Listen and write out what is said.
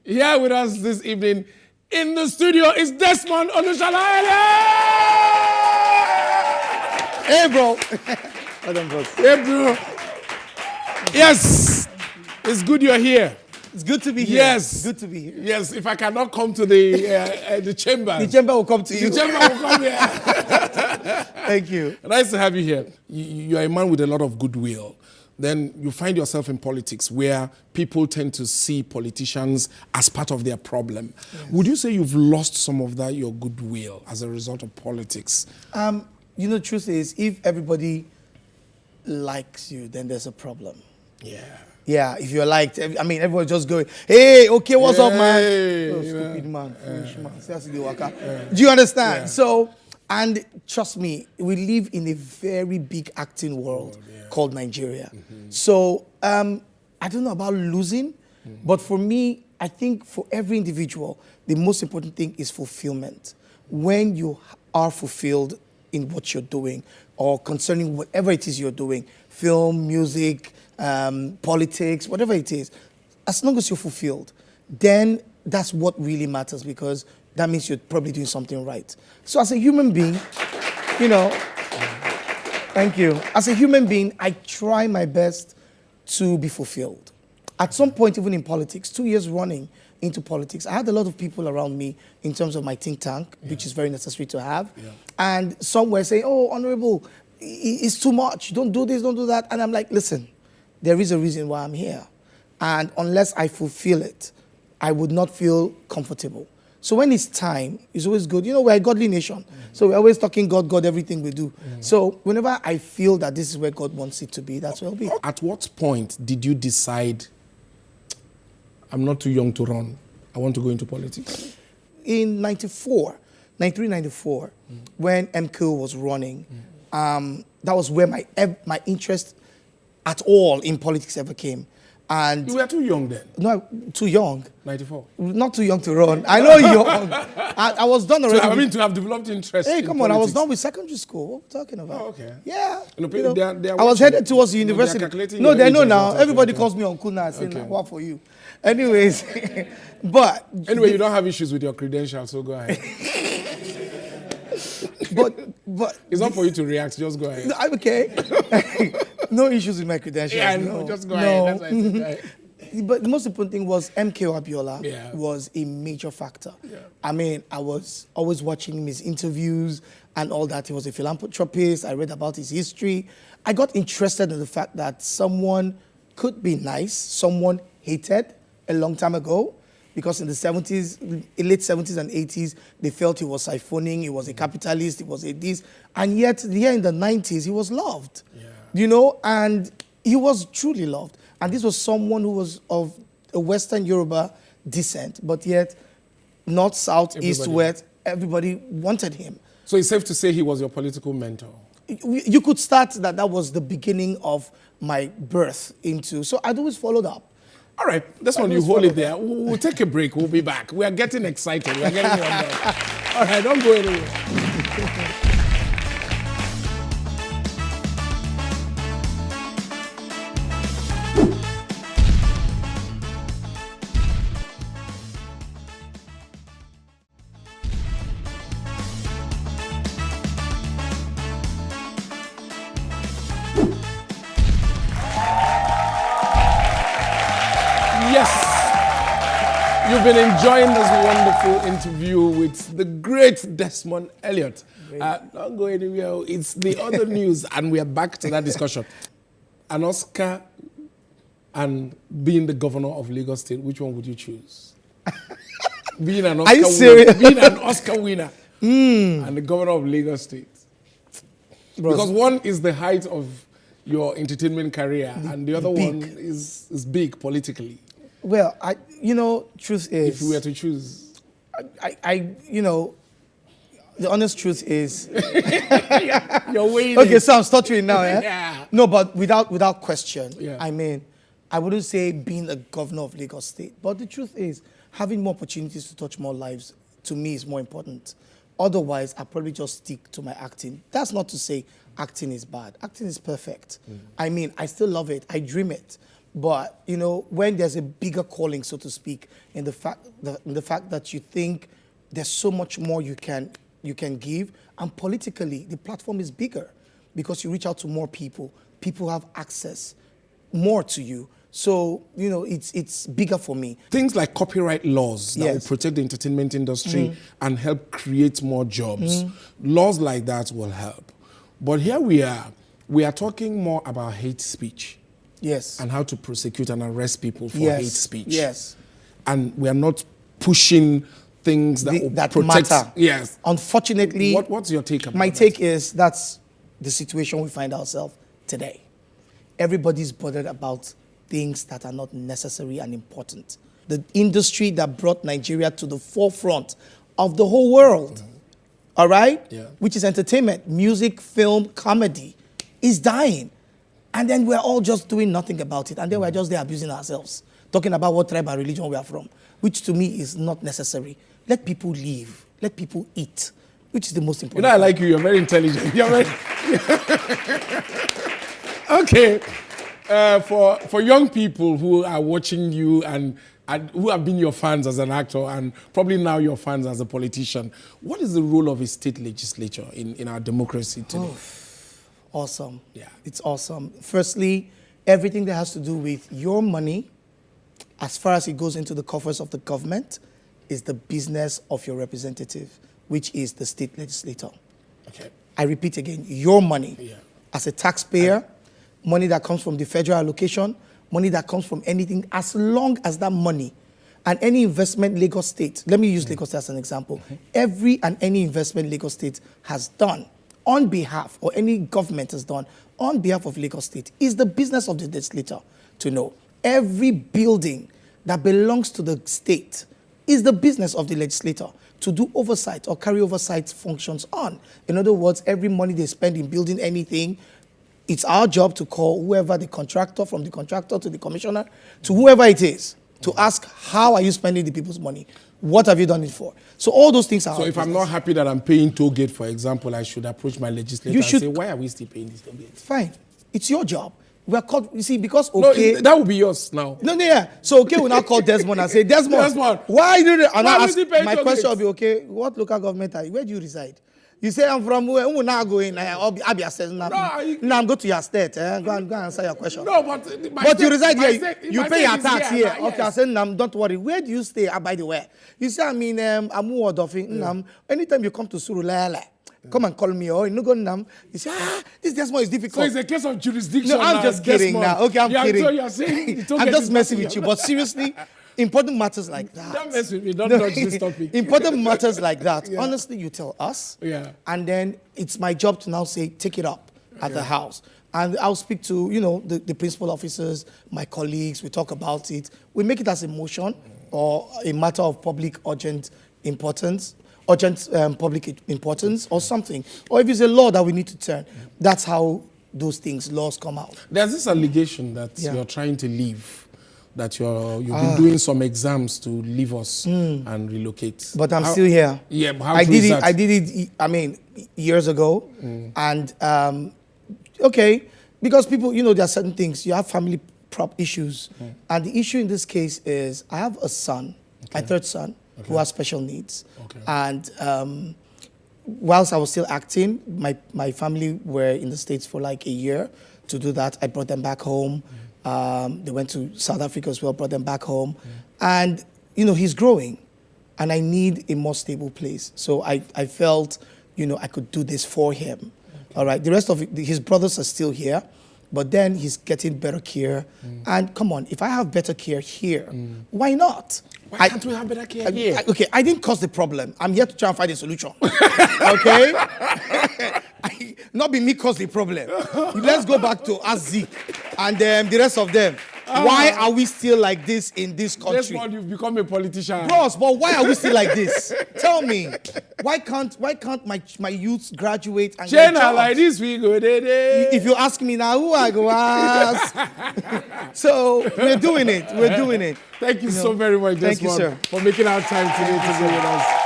Here with us this evening in the studio is Desmond Olushala. Hey, bro. Hey, bro. Yes, it's good you're here. It's good to be here. Yes. It's good to be here. Yes, if I cannot come to the chamber. The chamber will come to you. The chamber will come here. Thank you. Nice to have you here. You are a man with a lot of goodwill. Then you find yourself in politics where people tend to see politicians as part of their problem. Yes. Would you say you've lost some of that, your goodwill, as a result of politics? The truth is, if everybody likes you, then there's a problem. Yeah. Yeah, if you're liked, everyone's just going, hey, okay, what's up, man? Oh, stupid man, foolish man. Do you understand? Yeah. So, and trust me, we live in a very big acting world called Nigeria. Mm-hmm. So, I don't know about losing, but for me, I think for every individual, the most important thing is fulfillment. When you are fulfilled in what you're doing or concerning whatever it is you're doing, film, music, politics, whatever it is, as long as you're fulfilled, then that's what really matters, because that means you're probably doing something right. So as a human being, thank you. As a human being, I try my best to be fulfilled. At some point, even in politics, 2 years running into politics, I had a lot of people around me in terms of my think tank, which is very necessary to have. Yeah. And some were saying, oh, Honorable, it's too much. Don't do this, don't do that. And I'm like, listen, there is a reason why I'm here. And unless I fulfill it, I would not feel comfortable. So when it's time, it's always good. We're a godly nation. So we're always talking God, everything we do. So whenever I feel that this is where God wants it to be, that's where it'll be. At what point did you decide, I'm not too young to run, I want to go into politics? In 93, 94, when MQ was running, that was where my interest at all in politics ever came. And you were too young then? No, too young. 94? Not too young to run. I know young. I was done already. To have developed interest. Hey, come on, I was done with secondary school. What are we talking about? Oh, okay. Yeah. They're I was headed towards the university. No, they know now. Everybody calls me Uncle now, saying, what for you? Anyways, but... Anyway, you don't have issues with your credentials, so go ahead. But it's not for you to react, just go ahead. I'm okay. No issues with my credentials. Yeah, no, just go ahead. That's why I said, go ahead. But the most important thing was MK Abiola was a major factor. Yeah. I was always watching his interviews and all that. He was a philanthropist. I read about his history. I got interested in the fact that someone could be nice, someone hated a long time ago, because in the 70s, late 70s and 80s, they felt he was siphoning, he was a capitalist, he was a this. And yet, here in the 90s, he was loved. Yeah. And he was truly loved. And this was someone who was of a Western Yoruba descent, but yet north, south, east, west, everybody wanted him. So it's safe to say he was your political mentor? You could start that was the beginning of my birth into. So I'd always followed up. All right, that's when you hold it there. We'll take a break. We'll be back. We are getting excited. We are getting warmed up. All right, don't go anywhere. Yes, you've been enjoying this wonderful interview with the great Desmond Elliot. Don't go anywhere. It's the other news, and we are back to that discussion. An Oscar and being the governor of Lagos State, which one would you choose? Being an Oscar Are you serious? Being an Oscar winner and the governor of Lagos State. Because one is the height of your entertainment career, and the other one is big politically. Well, truth is... If you were to choose... the honest truth is... You're waiting. Okay, so I'm stuttering now, yeah? Yeah. No, but without question, I wouldn't say being a governor of Lagos State, but the truth is, having more opportunities to touch more lives, to me, is more important. Otherwise, I'll probably just stick to my acting. That's not to say acting is bad. Acting is perfect. I still love it. I dream it. But when there's a bigger calling, so to speak, in the fact that you think there's so much more you can give, and politically the platform is bigger because you reach out to more people. People have access more to you. So, it's bigger for me. Things like copyright laws that will protect the entertainment industry and help create more jobs. Laws like that will help. But here we are talking more about hate speech. Yes. And how to prosecute and arrest people for hate speech. Yes. And we are not pushing things that protect. Matter. Yes. Unfortunately, what's your take about that? My take is that's the situation we find ourselves today. Everybody's bothered about things that are not necessary and important. The industry that brought Nigeria to the forefront of the whole world, all right? Yeah. Which is entertainment, music, film, comedy, is dying. And then we're all just doing nothing about it. And then we're just there abusing ourselves, talking about what tribe and religion we are from, which to me is not necessary. Let people live. Let people eat, which is the most important. I like you. You're very intelligent. You're very... Okay. For young people who are watching you and who have been your fans as an actor and probably now your fans as a politician, what is the role of a state legislature in our democracy today? Oh, awesome. Yeah. It's awesome. Firstly, everything that has to do with your money, as far as it goes into the coffers of the government, is the business of your representative, which is the state legislator. Okay. I repeat again, your money as a taxpayer, money that comes from the federal allocation, money that comes from anything, as long as that money and any investment Lagos State, let me use Lagos State as an example, every and any investment Lagos State has done on behalf, or any government has done on behalf of Lagos State, is the business of the legislator to know. Every building that belongs to the state is the business of the legislator to do oversight or carry oversight functions on. In other words, every money they spend in building anything, it's our job to call whoever the contractor, from the contractor to the commissioner, to whoever it is, to ask, how are you spending the people's money? What have you done it for? So all those things are. So if I'm not happy that I'm paying toll gate, for example, I should approach my legislator and say, why are we still paying this toll gate? Fine. It's your job. We are called, you see, because okay. No, that would be yours now. No, yeah. So okay, we now call Desmond and say, Desmond, why do they? And I ask, my question will be, okay, what local government are you? Where do you reside? You say, I'm from where? I'm now going. I'll be state. Now I'm go to your state. Go and answer your question. No, but you reside here. You pay your tax here. Yes. Okay, I said, don't worry. Where do you stay? By the way, you say, I'm Wardofing. Anytime you come to Surulere, come and call me. Or you go Nam. You say, this Desmond is difficult. So it's a case of jurisdiction. No, I'm just kidding now. Okay, I'm kidding. So you're saying I'm just messing with you. But seriously, important matters like that. Don't mess with me. Don't touch this topic. Important matters like that. Honestly, you tell us. Yeah. And then it's my job to now say, take it up at the house. And I'll speak to, the principal officers, my colleagues. We talk about it. We make it as a motion or a matter of public urgent importance, public importance or something. Or if it's a law that we need to turn, that's how those laws come out. There's this allegation that you're trying to leave. That you've been doing some exams to leave us and relocate. But I'm still here. Yeah, but how I did it. that? I did it. Years ago, and okay, because people, there are certain things. You have family issues, and the issue in this case is I have a son, my third son, who has special needs, and whilst I was still acting, my family were in the States for like a year to do that. I brought them back home. They went to South Africa as well, brought them back home. And, he's growing. And I need a more stable place. So I felt, I could do this for him. All right. The rest of his brothers are still here. But then he's getting better care. And come on, if I have better care here, why not? Why can't we have better care here? Okay, I didn't cause the problem. I'm here to try and find a solution. Okay? Not be me cause the problem. Let's go back to Azik and the rest of them. Why are we still like this in this country? Desmond, you've become a politician. Bros, but why are we still like this? Tell me. Why can't my youths graduate and get jobs? Like this, we go there. If you ask me now, who I go ask? So we're doing it. We're doing it. Thank you so very much, Desmond, thank you, sir, for making our time today to be with us.